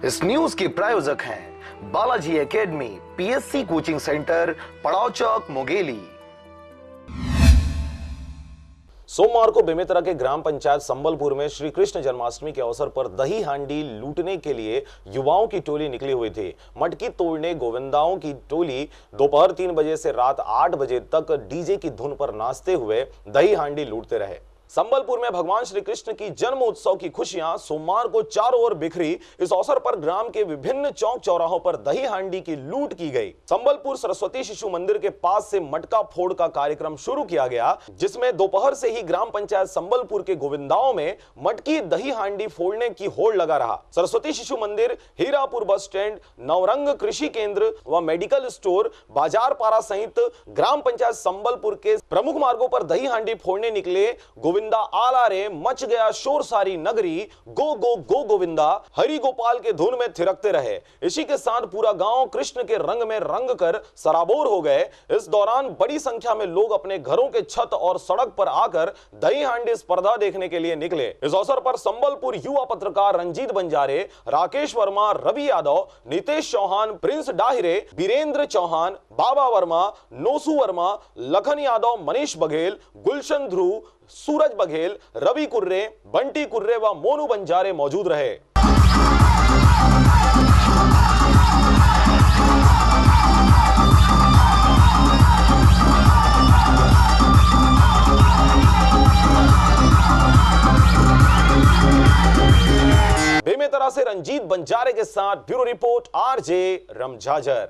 इस न्यूज के प्रायोजक हैं Balaji academy, PSC coaching centre, पड़ाव चौक, मुंगेली। सोमवार को बेमेतरा के ग्राम पंचायत संबलपुर में श्री कृष्ण जन्माष्टमी के अवसर पर दही हांडी लूटने के लिए युवाओं की टोली निकली हुई थी। मटकी तोड़ने गोविंदाओं की टोली दोपहर 3 बजे से रात 8 बजे तक डीजे की धुन पर नाचते हुए दही हांडी लूटते रहे। संबलपुर में भगवान श्री कृष्ण की जन्म उत्सव की खुशियां सोमवार को चारों ओर बिखरी। इस अवसर पर ग्राम के विभिन्न चौक चौराहों पर दही हांडी की लूट की गई। संबलपुर सरस्वती शिशु मंदिर के पास से मटका फोड़ का कार्यक्रम शुरू किया गया, जिसमें दोपहर से ही ग्राम पंचायत संबलपुर के गोविंदाओं में मटकी दही हांडी फोड़ने की होड़ लगा रहा। सरस्वती शिशु मंदिर, हीरापुर बस स्टैंड, नवरंग कृषि केंद्र व मेडिकल स्टोर, बाजार पारा सहित ग्राम पंचायत संबलपुर के प्रमुख मार्गों पर दही हांडी फोड़ने निकले गोविंदा आला रे, मच गया शोर सारी नगरी, गो गो गो गोविंदा हरि गोपाल के धुन में थिरकते रहे। इसी के साथ पूरा गांव कृष्ण के रंग में रंग कर सराबोर हो गए। इस दौरान बड़ी संख्या में लोग अपने घरों के छत और सड़क पर आकर दही हांडी स्पर्धा देखने के लिए निकले। इस अवसर पर संबलपुर युवा पत्रकार रंजीत बंजारे, राकेश वर्मा, रवि यादव, नितेश चौहान, प्रिंस डाहिरे, बीरेंद्र चौहान, बाबा वर्मा, नोसू वर्मा, लखन यादव, मनीष बघेल, गुलशन ध्रुव, सूरज बघेल, रवि कुर्रे, बंटी कुर्रे व मोनू बंजारे मौजूद रहे। बेमेतरा से रंजीत बंजारे के साथ ब्यूरो रिपोर्ट, आरजे रमझाझर।